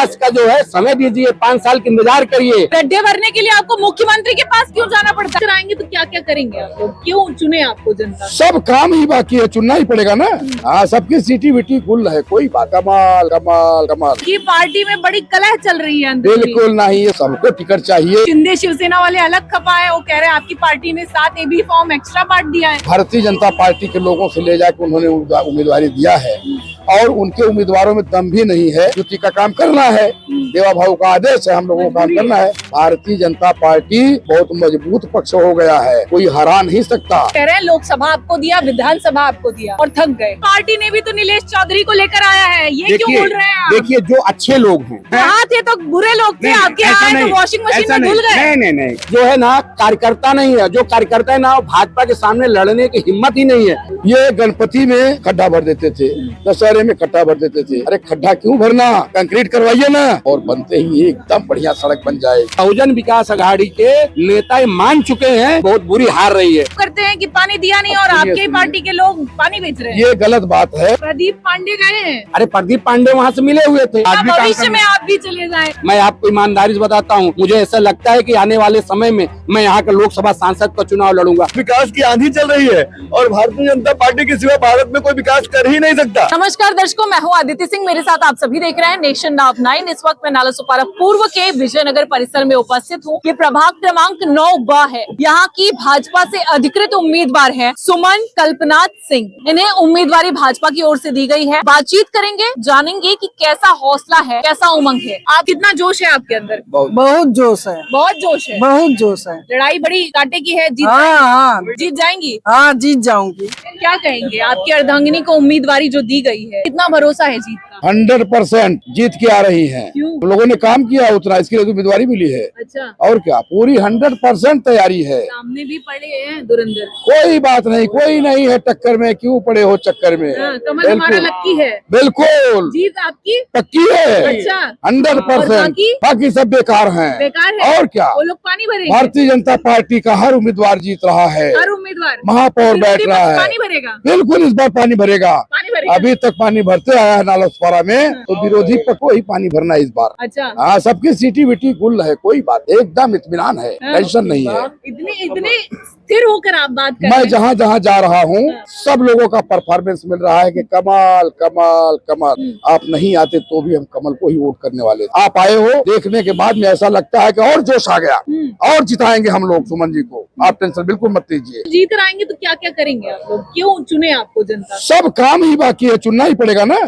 विकास का जो है समय दीजिए, 5 साल की इंतजार करिए। गड्ढे भरने के लिए आपको मुख्यमंत्री के पास क्यों जाना पड़ता है? आएंगे तो क्या क्या करेंगे आप लोग? क्यों चुने आपको जनता? सब काम ही बाकी है, चुनना ही पड़ेगा ना। हाँ, सबकी सीटी विटी गुल है, कोई बात। कमाल कमाल कमाल की पार्टी में बड़ी कलह चल रही है अंदर। बिल्कुल नहीं, सबको टिकट चाहिए। शिंदे शिवसेना वाले अलग खपा है, वो कह रहे हैं आपकी पार्टी ने 7 AB फॉर्म एक्स्ट्रा बांट दिया है। भारतीय जनता पार्टी के लोगों से ले जाकर उन्होंने उम्मीदवारी दिया है और उनके उम्मीदवारों में दम भी नहीं है। युति का काम करना है, देवा भाव का आदेश है, हम लोगों को काम करना है। भारतीय जनता पार्टी बहुत मजबूत पक्ष हो गया है, कोई हरा नहीं सकता। कह रहे हैं लोकसभा आपको दिया, विधानसभा आपको दिया और थक गए। पार्टी ने भी तो नीलेश चौधरी को लेकर आया है, ये क्यों बोल रहे हैं आप? देखिए, जो अच्छे लोग हैं कहाँ थे तो बुरे लोग थे, आपके आए तो वॉशिंग मशीन में धुल गए। नहीं, जो है ना कार्यकर्ता नहीं है, जो कार्यकर्ता है ना भाजपा के सामने लड़ने की हिम्मत ही नहीं है। ये गणपति में खड्डा भर देते थे, दशहरे में खड्डा भर देते थे। अरे खड्डा क्यों भरना, कंक्रीट करवाइए ना, और बनते ही एकदम बढ़िया सड़क बन जाए। बहुजन विकास अघाड़ी के नेता ये मान चुके हैं, बहुत बुरी हार रही है। करते हैं कि पानी दिया नहीं और आपके पार्टी के लोग पानी बेच रहे हैं, ये गलत बात है। प्रदीप पांडे गए हैं। अरे प्रदीप पांडे वहाँ से मिले हुए थे। आज भी काम भविष्य में आप भी चले जाए। मैं आपको ईमानदारी से बताता हूँ, मुझे ऐसा लगता है कि आने वाले समय में मैं यहाँ के लोकसभा सांसद का चुनाव लड़ूंगा। विकास की आंधी चल रही है और भारतीय जनता पार्टी के सिवा भारत में कोई विकास कर ही नहीं सकता। नमस्कार दर्शकों, मैं हूँ आदित्य सिंह, मेरे साथ आप सभी देख रहे हैं नेशन नाउ 9। इस वक्त मैं नालासोपारा पूर्व के विजयनगर परिसर में उपस्थित हूँ। ये प्रभाग क्रमांक 9 है। यहाँ की भाजपा से अधिकृत उम्मीदवार है सुमन कल्पनाथ सिंह। इन्हें उम्मीदवारी भाजपा की ओर से दी गई है। बातचीत करेंगे, जानेंगे कि कैसा हौसला है, कैसा उमंग है। आप कितना जोश है आपके अंदर? बहुत जोश है, बहुत जोश है, बहुत जोश है। लड़ाई बड़ी कांटे की है। हाँ, जीत जाएंगी? हाँ जीत जाऊंगी। क्या कहेंगे, आपकी अर्धांगिनी को उम्मीदवारी जो दी गई है, कितना भरोसा है जीत का? 100% जीत के आ रही हैं। क्यों? लोगों ने काम किया उतना, इसके लिए तो उम्मीदवारी मिली है। अच्छा, और क्या, पूरी 100% तैयारी है। सामने भी पड़े हैं धुरंधर। कोई बात नहीं, कोई नहीं है टक्कर में, क्यों पड़े हो चक्कर में। कमल हमारा लक्की है। बिल्कुल जीत आपकी पक्की है। अच्छा, 100%। बाकी सब बेकार हैं। बेकार है। और क्या, वो लोग पानी भरेंगे। भारतीय जनता पार्टी का हर उम्मीदवार जीत रहा है। हर उम्मीदवार महापौर बैठ विरोधी रहा पक्ष है। पानी भरेगा। बिल्कुल इस बार पानी भरेगा। पानी भरेगा। अभी तक पानी भरते आया है नालासोपारा में, तो विरोधी पक्ष को ही पानी भरना है इस बार। अच्छा, हाँ, सबकी सीटी विटी गुल है, कोई बात, एकदम इत्मीनान है, टेंशन नहीं है। इतने स्थिर होकर आप बात कर रहे मैं हैं। जहाँ जहाँ जा रहा हूँ सब लोगों का परफॉर्मेंस मिल रहा है कि कमाल कमाल कमाल। आप नहीं आते तो भी हम कमल को ही वोट करने वाले। आप आए हो, देखने के बाद में ऐसा लगता है कि और जोश आ गया, और जिताएंगे हम लोग सुमन जी को। आप टेंशन बिल्कुल मत लीजिए। जीत कर आएंगे तो क्या क्या करेंगे आप लोग? क्यों चुने आपको जनता? सब काम ही बाकी है, चुनना ही पड़ेगा ना।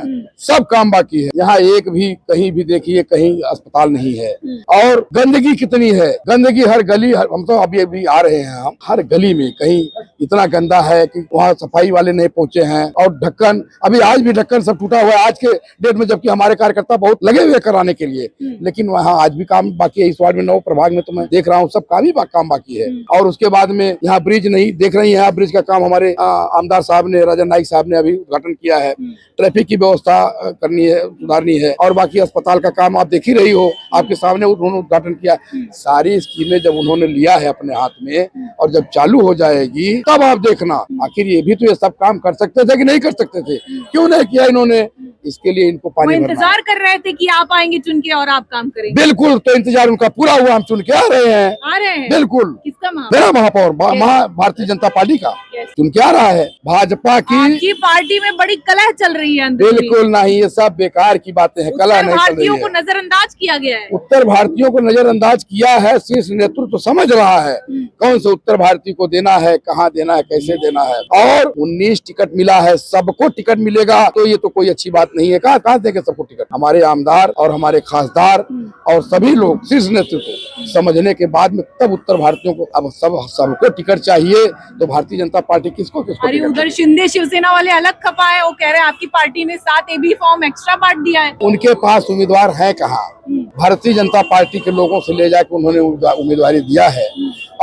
सब काम बाकी है। यहाँ एक भी कहीं भी देखिए, कहीं अस्पताल नहीं है। और गंदगी कितनी है, गंदगी हर गली, हम तो अभी अभी आ रहे हैं, हम हर गली में कहीं इतना गंदा है कि वहाँ सफाई वाले नहीं पहुंचे हैं। और ढक्कन, अभी आज भी ढक्कन सब टूटा हुआ है आज के डेट में, जबकि हमारे कार्यकर्ता बहुत लगे हुए कराने के लिए, लेकिन वहाँ आज भी काम बाकी है। इस वार्ड में 9 प्रभाग में तो मैं देख रहा हूँ सब काम ही काम बाकी है। और उसके बाद में यहाँ ब्रिज नहीं देख रही है, ब्रिज का काम हमारे आमदार साहब ने, राजा नाइक साहब ने अभी उद्घाटन किया है। ट्रैफिक की व्यवस्था करनी है, सुधारनी है। और बाकी अस्पताल का काम आप देख ही रही हो, आपके सामने उन्होंने उद्घाटन किया। सारी स्कीमें जब उन्होंने लिया है अपने हाथ में, और जब चालू हो जाएगी तब आप देखना, आखिर ये भी तो ये सब काम कर सकते थे कि नहीं कर सकते थे, क्यों नहीं किया इन्होंने? इसके लिए इनको पानी भरना है। इंतजार कर रहे थे कि आप आएंगे चुन के और आप काम करेंगे। बिल्कुल, तो इंतजार उनका पूरा हुआ, हम चुन के आ रहे हैं। आ रहे हैं? बिल्कुल। किसका मेरा महापौर भारतीय जनता पार्टी का चुन के आ रहा है। भाजपा की पार्टी में बड़ी कलह चल रही है अंदर। बिल्कुल नहीं, ये सब बेकार की बातें हैं, कलह नहीं चल रही भारतीयों को है। नजरअंदाज किया गया है। उत्तर भारतीयों को नजरअंदाज किया है, शीर्ष नेतृत्व तो समझ रहा है कौन से उत्तर भारतीय को देना है, कहाँ देना है, कैसे देना है। और 19 टिकट मिला है, सबको टिकट मिलेगा तो ये तो कोई अच्छी बात नहीं है। कहाँ देंगे सबको टिकट? हमारे आमदार और हमारे खासदार और सभी लोग शीर्ष नेतृत्व समझने के बाद में तब उत्तर भारतीयों को अब सबको टिकट चाहिए, तो भारतीय जनता पार्टी किसको अरे उधर शिंदे शिवसेना वाले अलग खपा है, वो कह रहे हैं आपकी पार्टी ने 7 AB फॉर्म एक्स्ट्रा बांट दिया है। उनके पास उम्मीदवार है कहाँ? भारतीय जनता पार्टी के लोगों से ले जाकर उन्होंने उम्मीदवारी दिया है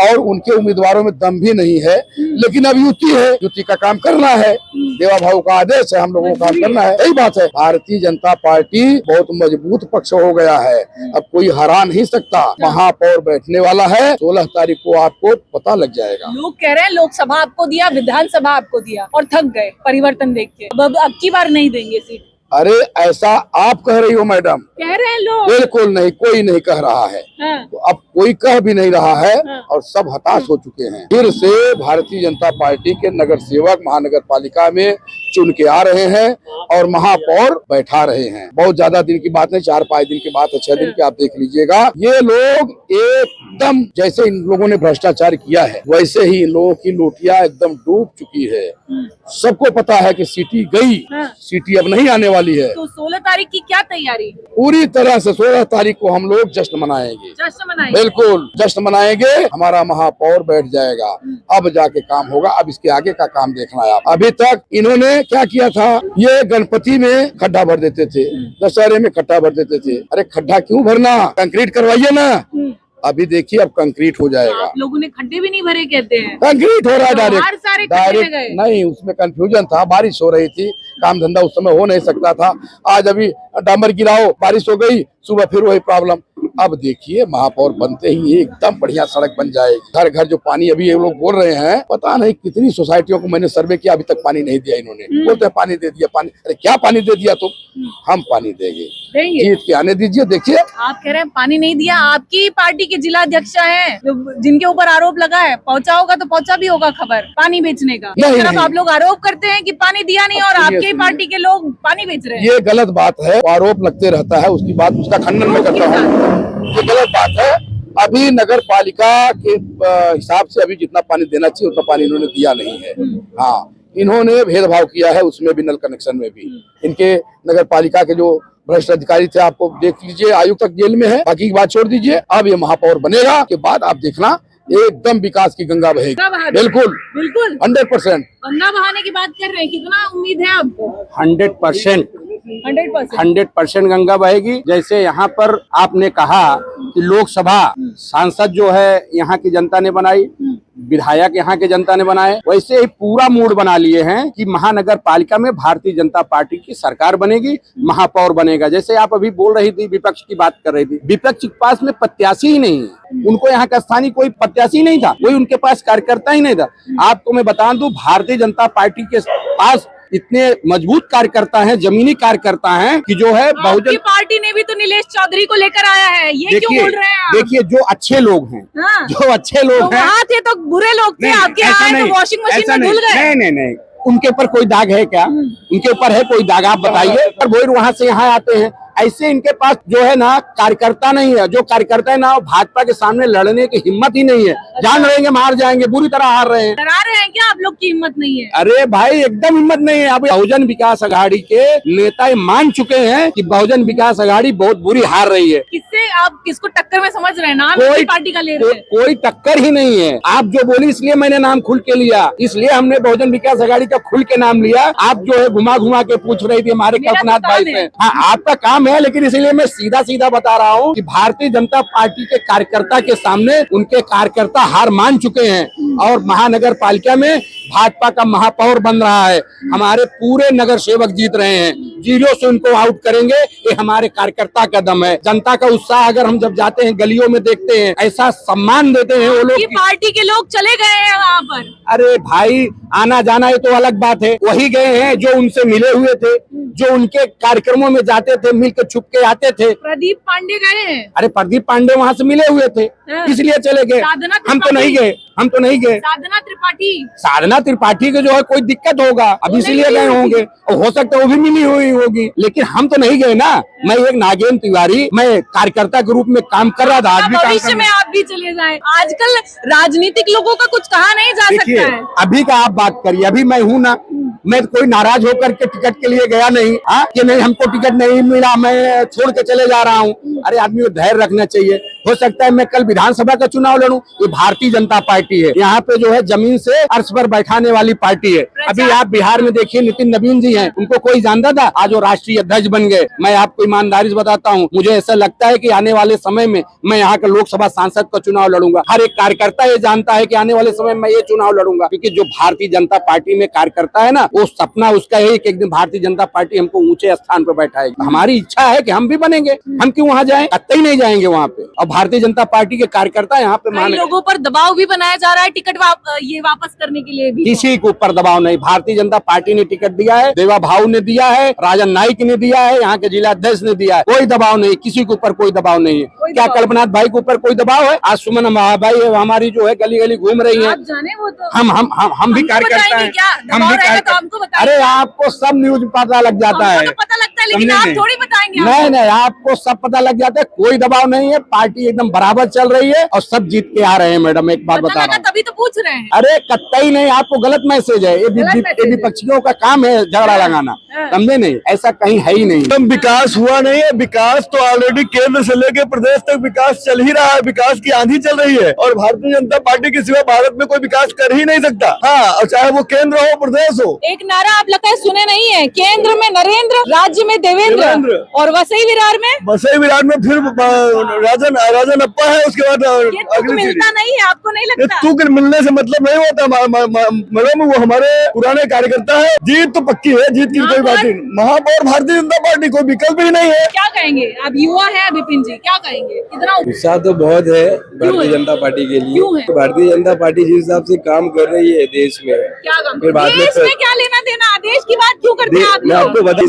और उनके उम्मीदवारों में दम भी नहीं है। लेकिन अब युति है, युति का काम करना है, देवा भाव का आदेश है, हम लोगों को काम करना है। यही बात है। भारतीय जनता पार्टी बहुत मजबूत पक्ष हो गया है, अब कोई हरा नहीं सकता। महापौर बैठने वाला है, 16 तारीख को आपको पता लग जाएगा। लोग कह रहे हैं लोकसभा आपको दिया, विधानसभा आपको दिया और थक गए परिवर्तन देख के, अब की बार नहीं देंगे सीट। अरे ऐसा आप कह रही हो मैडम, कह रहे हैं लोग। बिल्कुल नहीं, कोई नहीं कह रहा है। हाँ। तो अब कोई कह भी नहीं रहा है और सब हताश हो चुके हैं। फिर से भारतीय जनता पार्टी के नगर सेवक महानगर पालिका में चुन के आ रहे हैं और महापौर बैठा रहे हैं। बहुत ज्यादा दिन की बात नहीं, 4-5 दिन की बात है, 6 दिन की, आप देख लीजिएगा। ये लोग एकदम जैसे इन लोगों ने भ्रष्टाचार किया है वैसे ही इन लोगों की लूटियां एकदम डूब चुकी है। सबको पता है कि सिटी गई, सिटी अब नहीं आने वाली है। तो 16 तारीख की क्या तैयारी? पूरी तरह से 16 तारीख को हम लोग जश्न मनाएंगे, जश्न मनाएंगे। बिल्कुल जश्न मनाएंगे। हमारा महापौर बैठ जाएगा, अब जाके काम होगा। अब इसके आगे का काम देखना है आप। अभी तक इन्होंने क्या किया था, ये गणपति में खड्डा भर देते थे, दशहरे में खड्डा भर देते थे। अरे खड्डा क्यों भरना, कंक्रीट करवाइए ना। अभी देखिए अब कंक्रीट हो जाएगा। आप लोगों ने खड्डे भी नहीं भरे कहते हैं। कंक्रीट हो रहा है बाहर सारे खड्डे में गए। नहीं, उसमें कंफ्यूजन था, बारिश हो रही थी, काम धंधा उस समय हो नहीं सकता था। आज अभी डामर गिराओ, बारिश हो गई, सुबह फिर वही प्रॉब्लम। अब देखिए महापौर बनते ही एकदम बढ़िया सड़क बन जाएगी। घर घर जो पानी अभी ये लोग बोल रहे हैं, पता नहीं कितनी सोसाइटियों को मैंने सर्वे किया, अभी तक पानी नहीं दिया इन्होंने। बोलते हैं पानी दे दिया, पानी। अरे क्या पानी दे दिया तुम? हम पानी देंगे, जीत के आने दीजिए। देखिए आप कह रहे हैं पानी नहीं दिया, आपकी पार्टी के जिला अध्यक्ष हैं जिनके ऊपर आरोप लगा है। पहुंचा होगा तो पहुंचा भी होगा खबर पानी बेचने का। नहीं, इस तरफ नहीं। आप लोग आरोप करते हैं कि पानी दिया नहीं और आपके ही पार्टी के लोग पानी बेच रहे हैं। ये गलत बात है, आरोप लगते रहता है, उसकी बात उसका खंडन मैं करता हूँ। ये गलत बात है। अभी नगर पालिका के हिसाब से अभी जितना पानी देना चाहिए उतना पानी इन्होंने दिया नहीं है। हाँ, इन्होंने भेदभाव किया है, उसमें भी नल कनेक्शन में भी। इनके नगर पालिका के जो भ्रष्ट अधिकारी थे, आपको देख लीजिए, आयुक्त तक जेल में है, बाकी की बात छोड़ दीजिए। अब ये महापौर बनेगा के बाद आप देखना एकदम विकास की गंगा बहेगी। बिल्कुल बिल्कुल 100%। गंगा बहाने की बात कर रहे हैं, कितना उम्मीद है आपको? 100% 100%। 100% गंगा बहेगी। जैसे यहाँ पर आपने कहा कि लोकसभा सांसद जो है यहाँ की जनता ने बनाई, विधायक यहाँ के जनता ने बनाए, वैसे ही पूरा मूड बना लिए हैं कि महानगर पालिका में भारतीय जनता पार्टी की सरकार बनेगी, महापौर बनेगा। जैसे आप अभी बोल रही थी, विपक्ष की बात कर रही थी, विपक्ष के पास में प्रत्याशी ही नहीं है। उनको यहाँ का स्थानीय कोई प्रत्याशी नहीं था, कोई उनके पास कार्यकर्ता ही नहीं था। आपको मैं बता दूं, भारतीय जनता पार्टी के पास इतने मजबूत कार्यकर्ता हैं, जमीनी कार्यकर्ता हैं कि जो है बहुजन पार्टी ने भी तो नीलेश चौधरी को लेकर आया है, ये क्यों बोल रहे हैं आप? देखिए जो अच्छे लोग हैं, हाँ। जो अच्छे लोग तो हैं, वहाँ थे तो बुरे लोग थे, आपके ऐसा आए नहीं, तो वॉशिंग मशीन ऐसा में धुल गए। नहीं, उनके ऊपर कोई दाग है क्या? उनके ऊपर है कोई दाग? आप बताइए। पर वो वहां से यहाँ आते हैं। ऐसे इनके पास जो है ना कार्यकर्ता नहीं है। जो कार्यकर्ता है ना, भाजपा के सामने लड़ने की हिम्मत ही नहीं है। जान रहेंगे मार जाएंगे, बुरी तरह हार रहे हैं। डरा रहे हैं क्या आप लोग की हिम्मत नहीं है? अरे भाई एकदम हिम्मत नहीं है। अब बहुजन विकास अघाड़ी के नेता ये मान चुके हैं कि बहुजन विकास अघाड़ी बहुत बुरी हार रही है। किससे आप किसको टक्कर में समझ रहे हैं? नाम कोई किसी पार्टी का ले रहे हैं? कोई टक्कर ही नहीं है। आप जो बोली इसलिए मैंने नाम खुल के लिया, इसलिए हमने बहुजन विकास अघाड़ी का खुल के नाम लिया। आप जो है घुमा घुमा के पूछ रही थी हमारे कल्पनाथ भाई से। हाँ, आपका काम है, लेकिन इसलिए मैं सीधा सीधा बता रहा हूँ कि भारतीय जनता पार्टी के कार्यकर्ता के सामने उनके कार्यकर्ता हार मान चुके हैं और महानगर पालिका में भाजपा का महापौर बन रहा है। हमारे पूरे नगर सेवक जीत रहे हैं, 0 से उनको आउट करेंगे। ये हमारे कार्यकर्ता का दम है। जनता का उत्साह अगर हम जब जाते हैं गलियों में देखते हैं, ऐसा सम्मान देते हैं वो लोग। पार्टी के लोग चले गए हैं वहाँ पर। अरे भाई आना जाना ये तो अलग बात है। वही गए हैं जो उनसे मिले हुए थे, जो उनके कार्यक्रमों में जाते थे, मिलकर छुप के आते थे। प्रदीप पांडे गए हैं। अरे प्रदीप पांडे वहाँ से मिले हुए थे, इसलिए चले गए। हम तो नहीं गए। साधना त्रिपाठी के जो है कोई दिक्कत होगा, अब इसीलिए गए होंगे, और हो सकता है वो भी मिली हुई होगी, लेकिन हम तो नहीं गए ना। मैं एक नागेंद्र तिवारी, मैं कार्यकर्ता के रूप में काम कर रहा था। आज भी भविष्य में आप भी चले जाएं। आजकल राजनीतिक लोगों का कुछ कहा नहीं जा सकता है। अभी का आप बात करिए, अभी मैं हूँ ना, मैं कोई नाराज होकर के टिकट के लिए गया नहीं। हाँ कि नहीं हमको टिकट नहीं मिला, मैं छोड़ के चले जा रहा हूँ। अरे आदमी को धैर्य रखना चाहिए। हो सकता है मैं कल विधानसभा का चुनाव लड़ूं। ये भारतीय जनता पार्टी है, यहाँ पे जो है जमीन से अर्श पर बैठाने वाली पार्टी है। अभी आप बिहार में देखिए नितिन नवीन जी हैं, उनको कोई जानता था? आज वो राष्ट्रीय अध्यक्ष बन गए। मैं आपको ईमानदारी से बताता हूँ, मुझे ऐसा लगता है कि आने वाले समय में मैं यहाँ का लोकसभा सांसद का चुनाव लड़ूंगा। हर एक कार्यकर्ता ये जानता है कि आने वाले समय में मैं ये चुनाव लड़ूंगा, क्योंकि जो भारतीय जनता पार्टी में कार्यकर्ता है ना, वो सपना उसका है कि एक दिन भारतीय जनता पार्टी हमको ऊंचे स्थान पर बैठाएगी। हमारी इच्छा है कि हम भी बनेंगे, हम क्यों वहाँ जाएं, कतई नहीं जाएंगे वहाँ पे। और भारतीय जनता पार्टी के कार्यकर्ता यहाँ पे कई लोगों पर दबाव भी बनाया जा रहा है टिकट ये वापस करने के लिए भी। किसी के ऊपर दबाव नहीं, भारतीय जनता पार्टी ने टिकट दिया है, देवा भाऊ ने दिया है, राजन नाइक ने दिया है, यहाँ के जिला अध्यक्ष ने दिया है। कोई दबाव नहीं, किसी के ऊपर कोई दबाव नहीं है। क्या कल्पनाथ भाई के ऊपर कोई दबाव है? आज सुमन भाई हमारी जो है गली गली घूम रही है। आप जाने वो तो हम भी कार्यकर्ता हैं, हम भी कार्यकर्ता। अरे आपको सब न्यूज पता लग जाता है, तो पता लगता है, लेकिन आप थोड़ी बताएंगे। नहीं नहीं, आपको सब पता लग जाता है, कोई दबाव नहीं है। पार्टी एकदम बराबर चल रही है और सब जीत के आ रहे हैं। मैडम एक बात बता रहा हूँ, तभी तो पूछ रहे हैं। अरे कतई नहीं, आपको गलत मैसेज है। ये विपक्षियों का काम है झगड़ा लगाना, समझे नहीं? ऐसा कहीं है ही नहीं। एकदम विकास हुआ नहीं है। विकास तो ऑलरेडी केंद्र से लेकर प्रदेश तक विकास चल ही रहा है, विकास की आंधी चल रही है। और भारतीय जनता पार्टी के सिवा भारत में कोई विकास कर ही नहीं सकता। हाँ, और चाहे वो केंद्र हो प्रदेश हो। एक नारा आप लगता है सुने नहीं है, केंद्र में नरेंद्र, राज्य में देवेंद्र और वसई विरार में फिर राजन अप्पा है। उसके बाद ये मिलता नहीं है, आपको नहीं लगता? तुक मिलने से मतलब नहीं होता मैडम, वो हमारे पुराने कार्यकर्ता है। जीत तो पक्की है, जीत की कोई बात नहीं। महापौर भारतीय जनता पार्टी, कोई विकल्प ही नहीं है। क्या कहेंगे? अब युवा है विपिन जी, क्या कहेंगे? कितना उत्साह तो बहुत है भारतीय जनता पार्टी के लिए। क्यों है? भारतीय जनता पार्टी जिस हिसाब से काम कर रही है देश में, क्या काम? फिर बाद देश में क्या लेना देना? देश की बात क्यों करते हैं आप मैं आपको बता,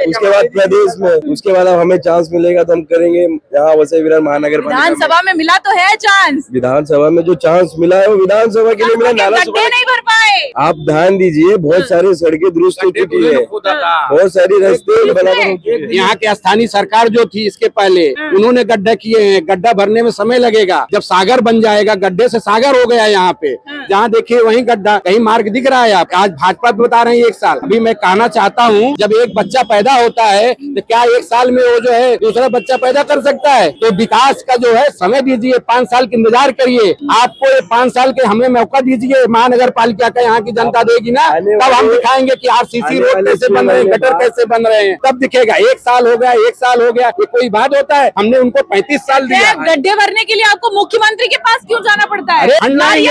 उसके बाद प्रदेश में, उसके बाद अब हमें चांस मिलेगा तो हम करेंगे। यहाँ वसई विरार महानगर पालिका विधानसभा में मिला तो है चांस, विधानसभा में जो चांस मिला है वो विधानसभा के लिए मिला। नाला नहीं भर पाए। आप ध्यान दीजिए, बहुत सारी सड़कें दुरुस्त हो चुकी है, बहुत सारी रास्ते बराबर हो चुके हैं। यहाँ की स्थानीय सरकार जो थी इसके पहले उन्होंने गड्ढा किए हैं। गड्ढा भरने में समय लगेगा, जब सागर बन जाएगा, गड्ढे से सागर हो गया यहाँ पे। जहाँ देखिए वहीं गड्ढा, कहीं मार्ग दिख रहा है। आप आज भाजपा पे बता रहे हैं 1 साल। अभी मैं कहना चाहता हूँ, जब एक बच्चा पैदा होता है तो क्या 1 साल में वो जो है दूसरा बच्चा पैदा कर सकता है? तो विकास का जो है समय दीजिए, 5 साल की इंतजार करिए। आपको ये 5 साल के हमें मौका दीजिए, महानगर पालिका का यहाँ की जनता देगी ना, तब हम दिखाएंगे कि आरसीसी रोड कैसे बन रहे हैं, गटर कैसे बन रहे हैं, तब दिखेगा। 1 साल हो गया, 1 साल हो गया, ये कोई बात होता है? हमने उनको 35 साल दिया। गड्ढे भरने के लिए आपको मुख्यमंत्री के पास क्यों जाना पड़ता है? अरे फंड लाएंगे,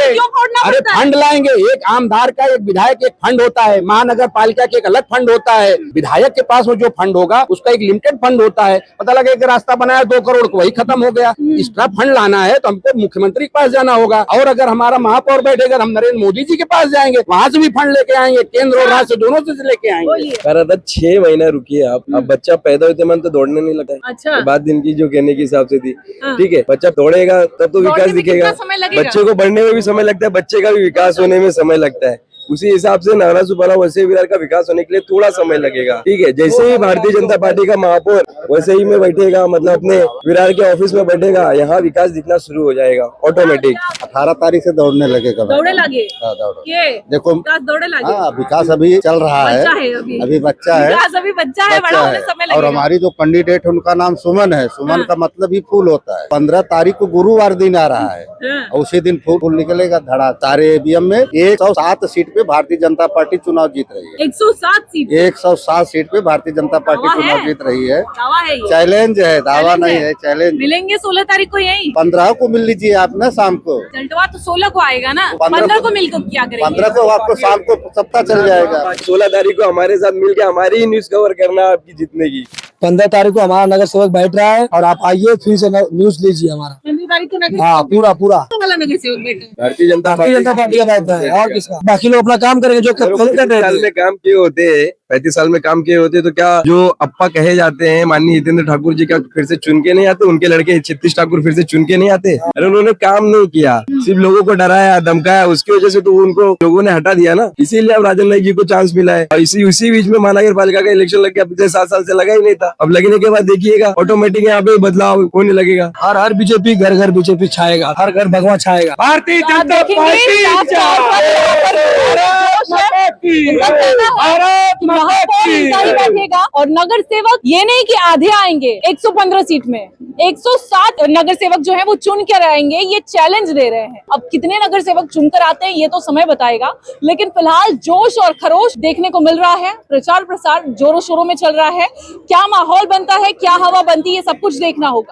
अरे फंड लाएंगे। एक आमदार का, एक विधायक एक फंड होता है, महानगर पालिका के एक अलग फंड होता है। विधायक के पास वो जो फंड होगा उसका एक लिमिटेड फंड होता है। पता लगे कि रास्ता बनाया 2 करोड़ को, वही खत्म हो गया। एक्स्ट्रा फंड लाना है तो हमको मुख्यमंत्री के पास जाना होगा। और अगर हमारा महापौर बैठेगा, हम नरेंद्र मोदी जी के पास जाएंगे, वहाँ से भी फंड लेके आएंगे, केंद्र और राज्य दोनों से लेके आएंगे। कह रहा था 6 महीना रुकिए आप। अब बच्चा पैदा होते मन तो दौड़ने नहीं लगा है। अच्छा, बात दिन की जो कहने के हिसाब से थी, ठीक है। बच्चा दौड़ेगा तब तो विकास दिखेगा। बच्चे को बढ़ने में भी समय लगता है, बच्चे का भी विकास होने में समय लगता है। उसी हिसाब से नाला सुपारा वसई विरार का विकास होने के लिए थोड़ा समय लगेगा, ठीक है। जैसे ही भारतीय जनता पार्टी का महापौर वैसे ही में बैठेगा, मतलब अपने विरार के ऑफिस में बैठेगा, यहाँ विकास दिखना शुरू हो जाएगा ऑटोमेटिक। 18 तारीख से दौड़ने लगेगा। दौड़े लगे? हाँ, दौड़ो। देखो विकास दौड़े लगे। हाँ, विकास अभी चल रहा है, अभी बच्चा है, अभी बच्चा है, बड़ा होने समय लगेगा। और हमारी जो कैंडिडेट है उनका नाम सुमन है। सुमन का मतलब ही फूल होता है। 15 तारीख को गुरुवार दिन आ रहा है और उसी दिन फूल निकलेगा धड़ा। सारे ईवीएम में 107 सीट पे भारतीय जनता पार्टी चुनाव जीत रही है। 107 सीट, 107 सीट पे भारतीय जनता पार्टी चुनाव जीत रही है। दावा है, चैलेंज है, दावा नहीं है, चैलेंज। मिलेंगे 16 तारीख को यही। 15 को मिल लीजिए आप ना शाम को। चलटवा तो 16 को आएगा ना, 15 को मिलकर क्या करेंगे? 15 को आपको शाम को सप्ताह चल जाएगा। 16 तारीख को हमारे साथ मिलके हमारी ही न्यूज कवर करना है आपकी जीतने की। 15 तारीख को हमारा नगर सेवक बैठ रहा है और आप आइए फिर से न्यूज लीजिए हमारा। 15 तारीख को नगर, हाँ पूरा नगर सेवक बैठे। भारतीय जनता पार्टी का बैठता है और किसका? बाकी लोग अपना काम करेंगे जो 35 साल में काम किए होते हैं, 35 साल में काम किए होते, तो क्या जो अप्पा कहे जाते हैं माननीय हितेंद्र ठाकुर जी का फिर से चुन के नहीं आते? उनके लड़के क्षितिज ठाकुर फिर से चुन के नहीं आते? अरे उन्होंने काम नहीं किया, सिर्फ लोगों को डराया धमकाया, उसकी वजह से तो उनको लोगों ने हटा दिया ना। इसीलिए अब राजन नाइक जी को चांस मिला है। और उसी बीच में महानगर पालिका का इलेक्शन लग गया, पिछले 7 साल से लगा ही नहीं था। अब लगने के बाद देखिएगा ऑटोमेटिक यहाँ पे बदलाव होने लगेगा। हर बीजेपी, घर घर बीजेपी छाएगा, हर घर भगवान छाएगा। भारतीय जनता बैठेगा और नगर सेवक ये नहीं कि आधे आएंगे 115 सीट में, 107 नगर सेवक जो है वो चुन कर आएंगे, ये चैलेंज दे रहे हैं। अब कितने नगर सेवक चुनकर आते हैं ये तो समय बताएगा, लेकिन फिलहाल जोश और खरोश देखने को मिल रहा है। प्रचार प्रसार जोरों शोरों में चल रहा है। क्या माहौल बनता है, क्या हवा बनती है, सब कुछ देखना होगा।